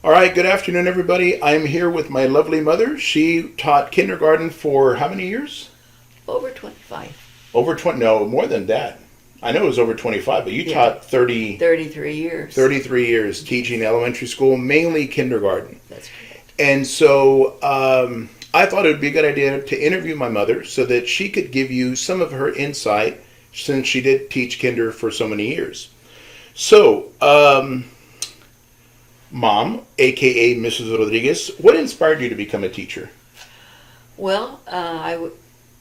All right, good afternoon, everybody. I'm here with my lovely mother. She taught kindergarten for how many years? Over 25. Over 20, no, more than that. I know it was over 25, but you Yeah. taught 33 years. 33 years teaching elementary school, mainly kindergarten. That's correct. And so I thought it would be a good idea to interview my mother so that she could give you some of her insight since she did teach kinder for so many years. So, Mom, aka Mrs. Rodriguez, what inspired you to become a teacher? Well,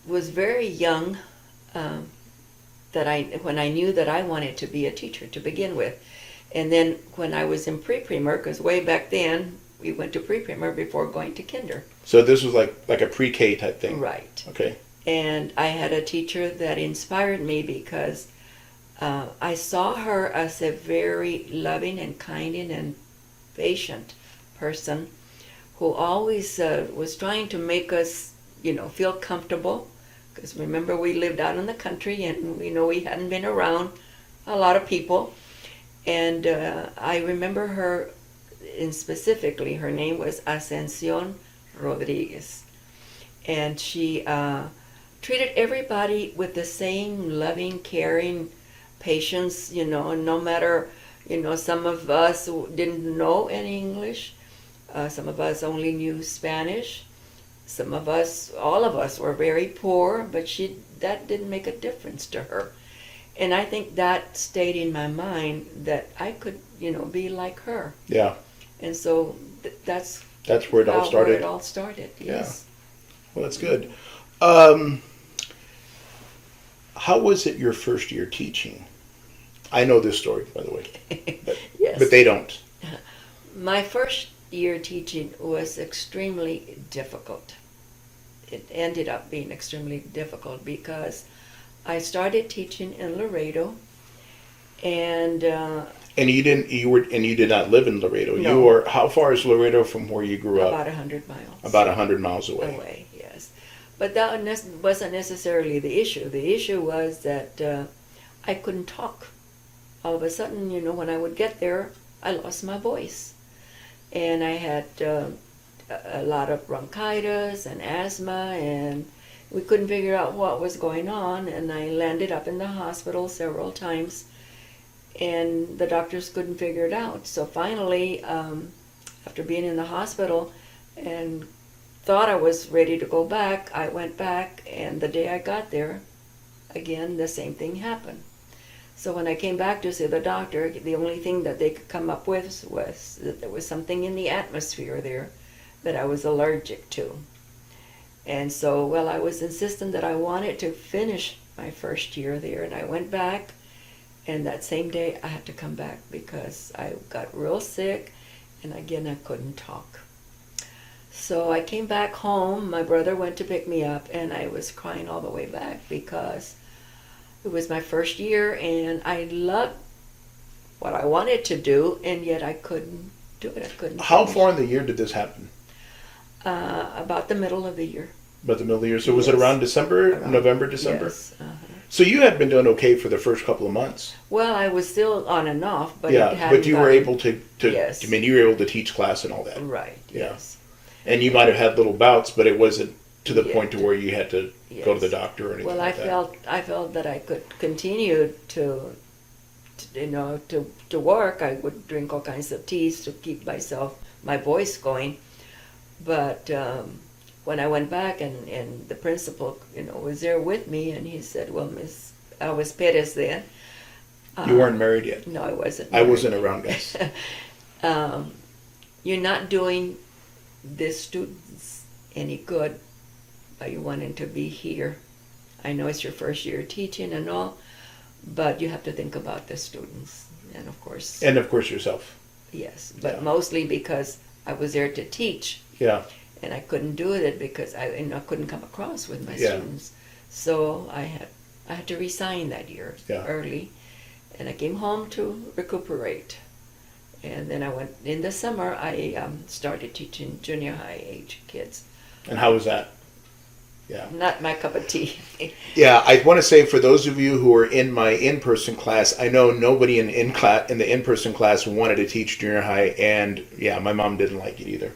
was very young when I knew that I wanted to be a teacher to begin with. And then when I was in pre-primer, because way back then we went to pre-primer before going to kinder. So this was like a pre-K type thing. Right. Okay. And I had a teacher that inspired me because I saw her as a very loving and kind and patient person who always was trying to make us, feel comfortable. Because remember, we lived out in the country and we hadn't been around a lot of people. And I remember her, and specifically, her name was Ascension Rodriguez. And she treated everybody with the same loving, caring patience, no matter, some of us didn't know any English. Some of us only knew Spanish. Some of us, all of us, were very poor, but that didn't make a difference to her. And I think that stayed in my mind that I could, be like her. Yeah. And so that's where it all started. Where it all started. Yes. Yeah. Well, that's good. How was it your first year teaching? I know this story, by the way, Yes. but they don't. My first year teaching was extremely difficult. It ended up being extremely difficult because I started teaching in Laredo, and you did not live in Laredo. No. You were, how far is Laredo from where you grew up? about 100 miles. About 100 miles away. Yes. But that wasn't necessarily the issue. The issue was that I couldn't talk. All of a sudden, when I would get there, I lost my voice. And I had a lot of bronchitis and asthma, and we couldn't figure out what was going on. And I landed up in the hospital several times, and the doctors couldn't figure it out. So finally, after being in the hospital and thought I was ready to go back, I went back, and the day I got there, again, the same thing happened. So when I came back to see the doctor, the only thing that they could come up with was that there was something in the atmosphere there that I was allergic to. And so, I was insistent that I wanted to finish my first year there, and I went back, and that same day I had to come back because I got real sick, and again I couldn't talk. So I came back home, my brother went to pick me up, and I was crying all the way back because it was my first year, and I loved what I wanted to do, and yet I couldn't do it. I couldn't. How finish. far in the year did this happen? About the middle of the year. About the middle of the year. So was it around December, November, December? Yes. So you had been doing okay for the first couple of months. Well, I was still on and off, but yeah, it hadn't but you were able to. Yes. I mean, you were able to teach class and all that. Right. Yeah. Yes. And you might have had little bouts, but it wasn't to the Yeah. point to where you had to Yes. go to the doctor or anything Well, like that. I felt that I could continue to work. I would drink all kinds of teas to keep my voice going. But when I went back and the principal, was there with me, and he said, well, I was Perez then. You weren't married yet. No, I wasn't. I wasn't around, guys. You're not doing the students any good by you wanting to be here. I know it's your first year teaching and all, but you have to think about the students, and of course. And of course yourself. Yes, but Yeah. mostly because I was there to teach. Yeah. And I couldn't do it because I couldn't come across with my Yeah. students. So I had to resign that year early, and I came home to recuperate. And then I went in the summer. I started teaching junior high age kids. And how was that? Yeah. Not my cup of tea. Yeah, I want to say for those of you who are in my in-person class, I know nobody in the in-person class wanted to teach junior high, and yeah, my mom didn't like it either.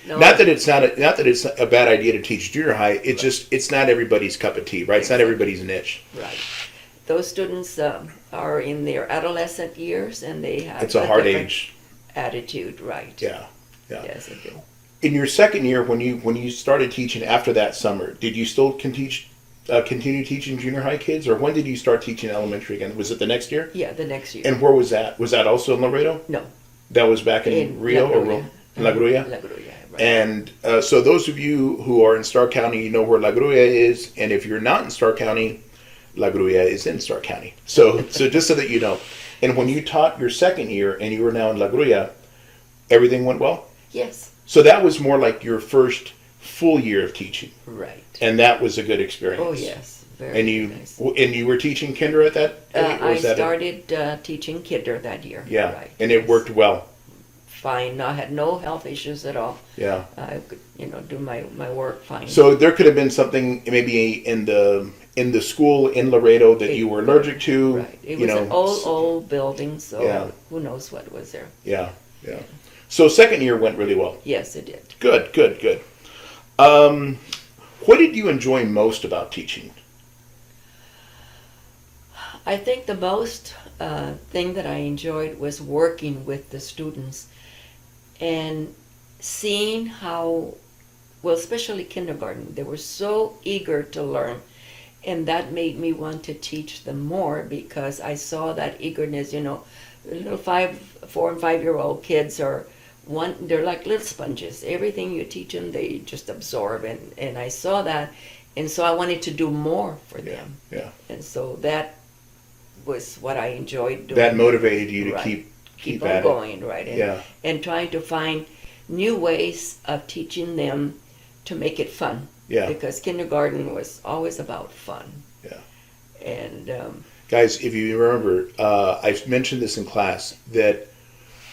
No, Not that it's a bad idea to teach junior high. It's just it's not everybody's cup of tea, right? It's not Exactly. everybody's niche. right. Those students are in their adolescent years, and they have It's a hard different age. attitude, right? Yeah, yeah. Yes, it do. In your second year, when you started teaching after that summer, did you still continue teaching junior high kids, or when did you start teaching elementary again? Was it the next year? Yeah, the next year. And where was that? Was that also in Laredo? No. That was back in Rio La or Grulla. La Grulla? La Grulla, right. And so those of you who are in Starr County, you know where La Grulla is, and if you're not in Starr County, La Grulla is in Starr County. So just so that you know. And when you taught your second year and you were now in La Grulla, everything went well? Yes, So that was more like your first full year of teaching, right. and that was a good experience. Oh, yes. Very And nice. you were teaching kinder at that age, or I was that started teaching kinder that year. yeah, Right. and it yes. worked well. Fine. I had no health issues at all. Yeah. I could, do my work fine. So there could have been something maybe in the school in Laredo that you were allergic to. Right. It you was know, an old building, so Yeah. who knows what was there. Yeah, yeah. So second year went really well. Yes, it did. Good, good, good. What did you enjoy most about teaching? I think the most thing that I enjoyed was working with the students and seeing how, well, especially kindergarten, they were so eager to learn. And that made me want to teach them more because I saw that eagerness, little 4 and 5 year old kids they're like little sponges. Everything you teach them, they just absorb. And I saw that. And so I wanted to do more for them. Yeah. And so that was what I enjoyed doing. That motivated you to Right. keep on at going, right? And, Yeah. and trying to find new ways of teaching them to make it fun. Yeah. Because kindergarten was always about fun. Yeah. And Guys, if you remember, I've mentioned this in class that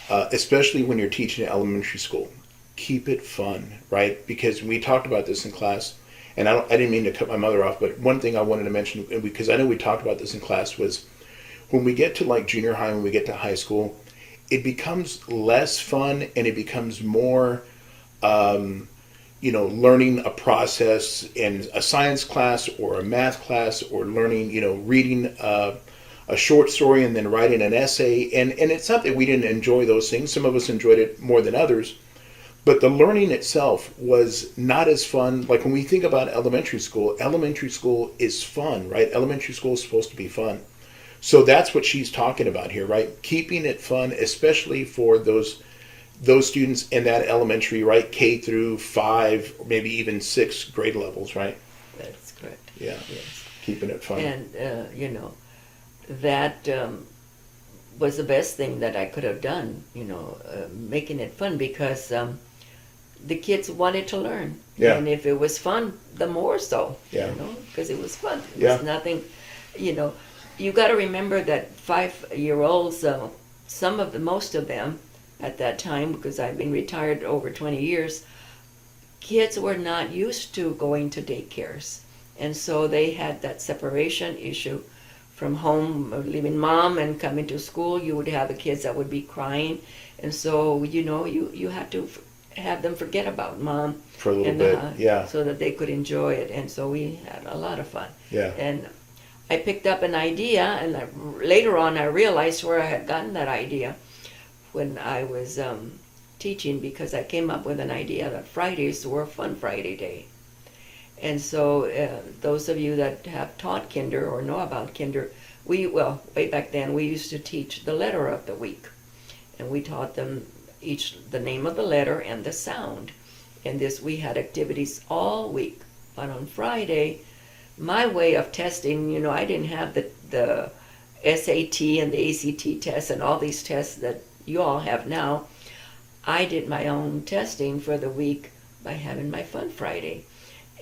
especially when you're teaching in elementary school, keep it fun, right? Because we talked about this in class, and I didn't mean to cut my mother off, but one thing I wanted to mention, because I know we talked about this in class, was when we get to like junior high, when we get to high school, it becomes less fun and it becomes more learning a process in a science class or a math class, or learning, reading a short story and then writing an essay. And it's not that we didn't enjoy those things. Some of us enjoyed it more than others. But the learning itself was not as fun. Like when we think about elementary school is fun, right? Elementary school is supposed to be fun. So that's what she's talking about here, right? Keeping it fun, especially for those students in that elementary, right? K through 5, or maybe even 6 grade levels, right? that's correct. Yeah. Yes. Keeping it fun. And, that was the best thing that I could have done, making it fun because the kids wanted to learn. Yeah. And if it was fun, the more so, Yeah. because it was fun. It Yeah. was nothing, you got to remember that 5-year-olds, most of them at that time, because I've been retired over 20 years, kids were not used to going to daycares. And so they had that separation issue from home, leaving mom and coming to school. You would have the kids that would be crying. And so, you had to have them forget about mom For a little and, bit, yeah. so that they could enjoy it. And so we had a lot of fun. Yeah. And I picked up an idea, and later on I realized where I had gotten that idea when I was teaching, because I came up with an idea that Fridays were Fun Friday Day. And so those of you that have taught kinder or know about kinder, way back then we used to teach the letter of the week. And we taught them each the name of the letter and the sound. And we had activities all week. But on Friday, my way of testing, I didn't have the SAT and the ACT tests and all these tests that you all have now. I did my own testing for the week by having my Fun Friday.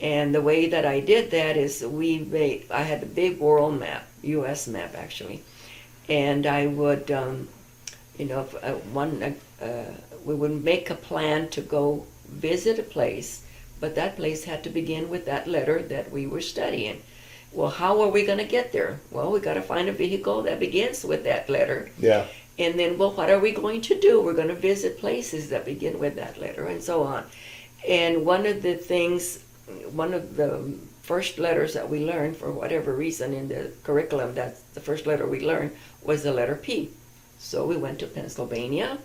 And the way that I did that is I had the big world map, U.S. map actually, and I would, we would make a plan to go visit a place, but that place had to begin with that letter that we were studying. Well, how are we going to get there? Well, we got to find a vehicle that begins with that letter. Yeah. And then, well, what are we going to do? We're going to visit places that begin with that letter and so on. And one of the first letters that we learned, for whatever reason in the curriculum, that's the first letter we learned, was the letter P. So we went to Pennsylvania.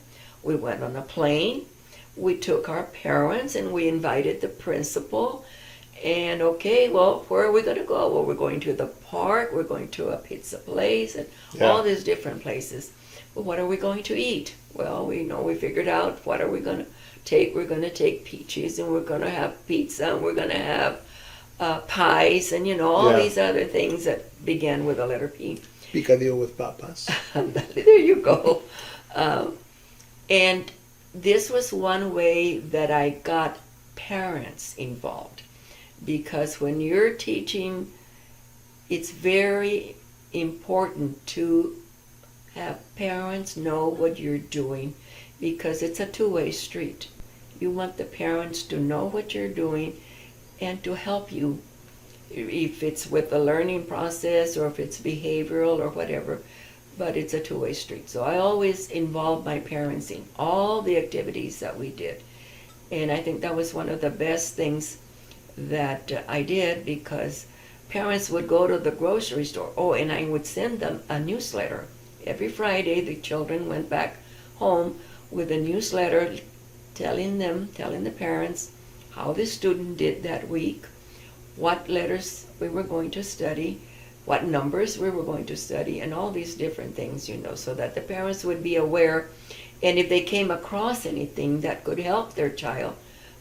We went on a plane. We took our parents and we invited the principal. And okay, well, where are we going to go? Well, we're going to the park. We're going to a pizza place and all these different places. But what are we going to eat? Well, we figured out what are we going to take. We're going to take peaches and we're going to have pizza and we're going to have pies and, all these other things that began with the letter P. Picadillo with papas. There you go. And this was one way that I got parents involved, because when you're teaching, it's very important to have parents know what you're doing, because it's a two-way street. You want the parents to know what you're doing and to help you, if it's with the learning process or if it's behavioral or whatever, but it's a two-way street. So I always involved my parents in all the activities that we did. And I think that was one of the best things that I did, because parents would go to the grocery store. Oh, and I would send them a newsletter. Every Friday, the children went back home with a newsletter telling the parents how the student did that week, what letters we were going to study, what numbers we were going to study, and all these different things, so that the parents would be aware. And if they came across anything that could help their child,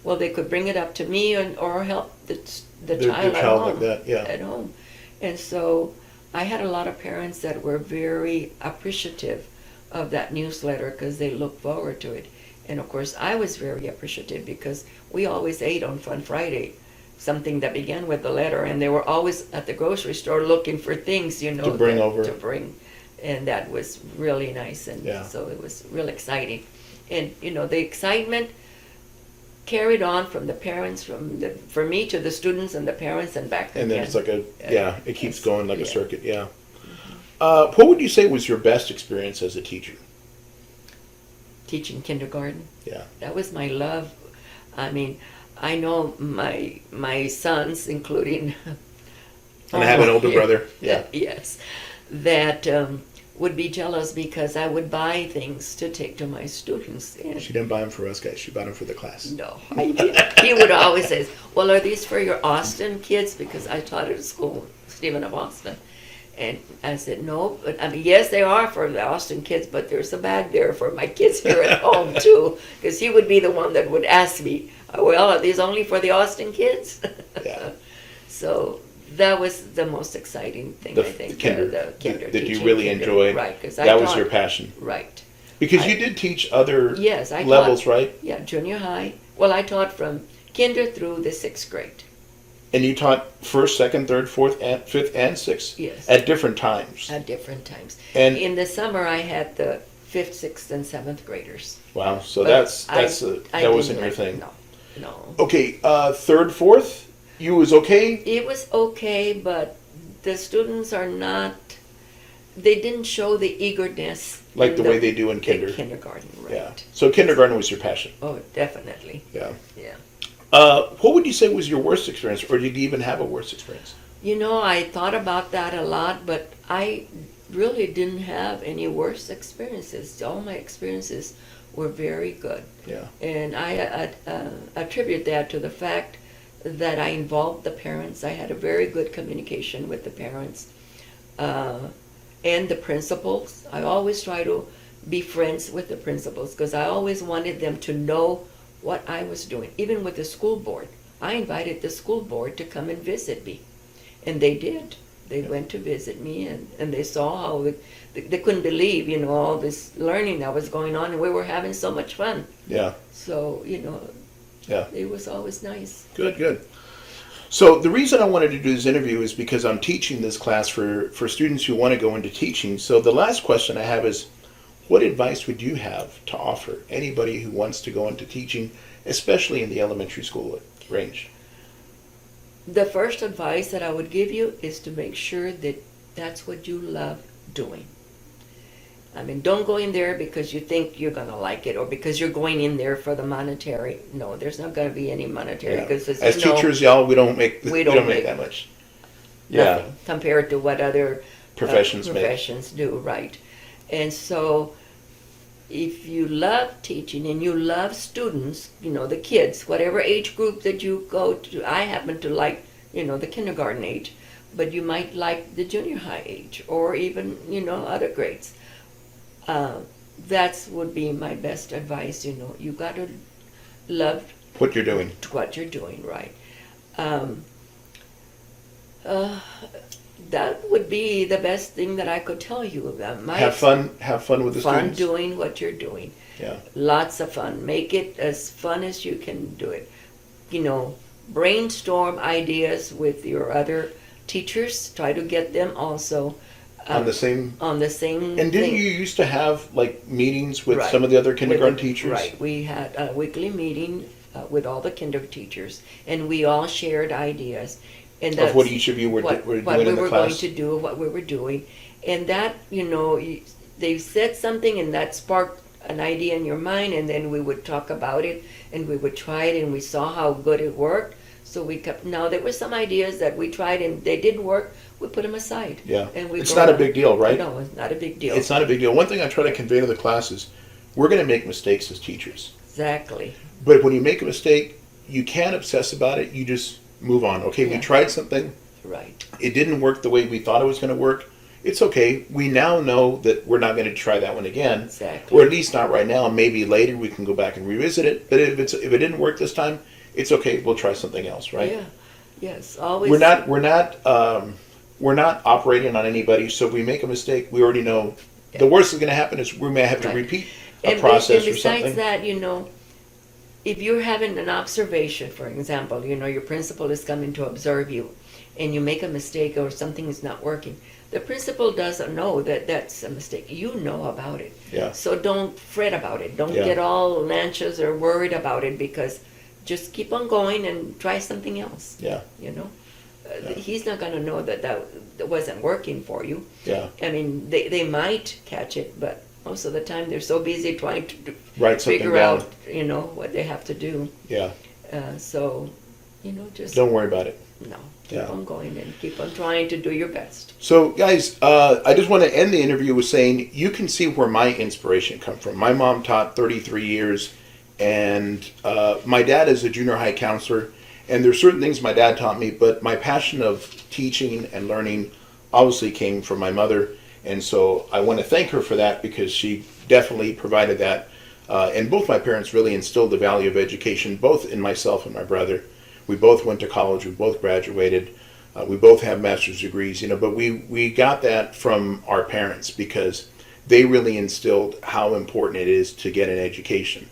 well, they could bring it up to me or help the child at home. Like that, at home. And so I had a lot of parents that were very appreciative of that newsletter because they looked forward to it. And of course, I was very appreciative because we always ate on Fun Friday, something that began with the letter, and they were always at the grocery store looking for things, to bring over. To bring. And that was really nice, and so it was real exciting. And, the excitement carried on from the parents, for me to the students and the parents and back again. And then it's like it keeps going like a circuit, what would you say was your best experience as a teacher? Teaching kindergarten. Yeah. That was my love. I mean, I know my sons, including... And I have an older brother. Yeah. Yes. That would be jealous because I would buy things to take to my students. And she didn't buy them for us guys. She bought them for the class. No, I didn't. He would always say, well, are these for your Austin kids? Because I taught at a school, Stephen of Austin. And I said, no, but yes, they are for the Austin kids, but there's a bag there for my kids here at home too. Because he would be the one that would ask me, well, are these only for the Austin kids? Yeah. So that was the most exciting thing, I think. The kinder that you really kinder. enjoyed. Right, because that was your passion. Right. Because you did teach other I levels, taught, right? Yeah, junior high. Well, I taught from kinder through the 6th grade. And you taught 1st, 2nd, 3rd, 4th, and 5th, and 6th? Yes. At different times? At different times. And in the summer, I had the 5th, 6th, and 7th graders. Wow, so but that wasn't your thing. No. Okay, 3rd, 4th, you was okay? It was okay, but the students they didn't show the eagerness. Like the way they do in kindergarten, right. Yeah. So kindergarten was your passion? Oh, definitely. Yeah. Yeah. What would you say was your worst experience, or did you even have a worst experience? I thought about that a lot, but I really didn't have any worst experiences. All my experiences were very good. Yeah. And I attribute that to the fact that I involved the parents. I had a very good communication with the parents and the principals. I always try to be friends with the principals because I always wanted them to know what I was doing. Even with the school board, I invited the school board to come and visit me, and they did. They went to visit me, and they saw how they couldn't believe, all this learning that was going on, and we were having so much fun. Yeah. So, yeah, it was always nice. Good. So the reason I wanted to do this interview is because I'm teaching this class for students who want to go into teaching. So the last question I have is, what advice would you have to offer anybody who wants to go into teaching, especially in the elementary school range? The first advice that I would give you is to make sure that that's what you love doing. I mean, don't go in there because you think you're going to like it or because you're going in there for the monetary. No, there's not going to be any monetary. Yeah. Because As teachers, y'all, we don't make that much. Nothing compared to what other Professions do, right? And so, if you love teaching and you love students, the kids, whatever age group that you go to, I happen to like, the kindergarten age, but you might like the junior high age or even, other grades. That would be my best advice. You got to love what you're doing. What you're doing, right? That would be the best thing that I could tell you about. Have fun with the students. Fun doing what you're doing. Yeah. Lots of fun. Make it as fun as you can do it. Brainstorm ideas with your other teachers. Try to get them also on the same. And didn't you used to have like meetings with right. some of the other kindergarten teachers? Right. We had a weekly meeting with all the kinder teachers, and we all shared ideas. And of what each of you were doing in the class. What we were going to do, what we were doing. And that, they said something and that sparked an idea in your mind, and then we would talk about it and we would try it, and we saw how good it worked. So we kept, now there were some ideas that we tried and they didn't work, we put them aside. Yeah. And it's not a big deal, right? No, it's not a big deal. It's not a big deal. One thing I try to convey to the class is we're going to make mistakes as teachers. Exactly. But when you make a mistake, you can't obsess about it. You just move on. Okay, we tried something. Right. It didn't work the way we thought it was going to work. It's okay. We now know that we're not going to try that one again. Exactly. Or at least not right now. Maybe later we can go back and revisit it. But if it didn't work this time, it's okay. We'll try something else, right? Yeah. Yes. Always. We're not operating on anybody. So if we make a mistake, we already know the worst that's going to happen is we may have to repeat a process or something. And besides that, if you're having an observation, for example, your principal is coming to observe you, and you make a mistake or something is not working, the principal doesn't know that that's a mistake. You know about it. Yeah. So don't fret about it. Don't get all anxious or worried about it, because just keep on going and try something else. Yeah. He's not going to know that wasn't working for you. Yeah. I mean, they might catch it, but most of the time they're so busy trying to figure out, what they have to do. Yeah. So, just don't worry about it. No. Keep on going and keep on trying to do your best. So, guys, I just want to end the interview with saying you can see where my inspiration comes from. My mom taught 33 years, and my dad is a junior high counselor. And there's certain things my dad taught me, but my passion of teaching and learning obviously came from my mother. And so I want to thank her for that, because she definitely provided that. And both my parents really instilled the value of education, both in myself and my brother. We both went to college. We both graduated. We both have master's degrees, but we got that from our parents, because they really instilled how important it is to get an education.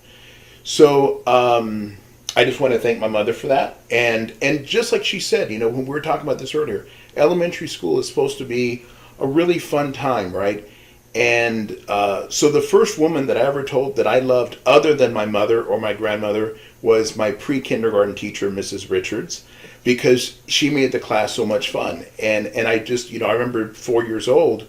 So I just want to thank my mother for that. And just like she said, when we were talking about this earlier, elementary school is supposed to be a really fun time, right? And so the first woman that I ever told that I loved, other than my mother or my grandmother, was my pre-kindergarten teacher, Mrs. Richards, because she made the class so much fun. And I just, I remember 4 years old,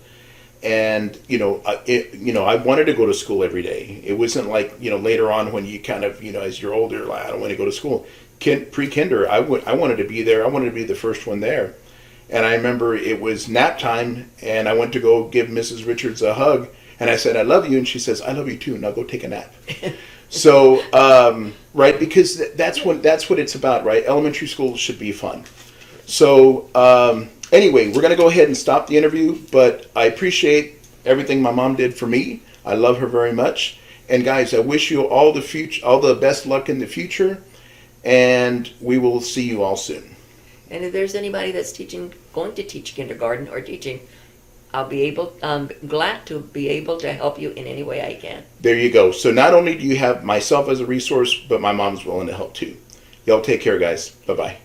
and I wanted to go to school every day. It wasn't like later on when you kind of as you're older, like, I don't want to go to school. Pre-kinder, I wanted to be there. I wanted to be the first one there. And I remember it was nap time, and I went to go give Mrs. Richards a hug, and I said, "I love you," and she says, "I love you too. Now go take a nap." So, right, because that's what it's about, right? Elementary school should be fun. So, anyway, we're going to go ahead and stop the interview, but I appreciate everything my mom did for me. I love her very much. And guys, I wish you all the best luck in the future, and we will see you all soon. And if there's anybody that's going to teach kindergarten or teaching, I'm glad to be able to help you in any way I can. There you go. So not only do you have myself as a resource, but my mom's willing to help too. Y'all take care, guys. Bye-bye.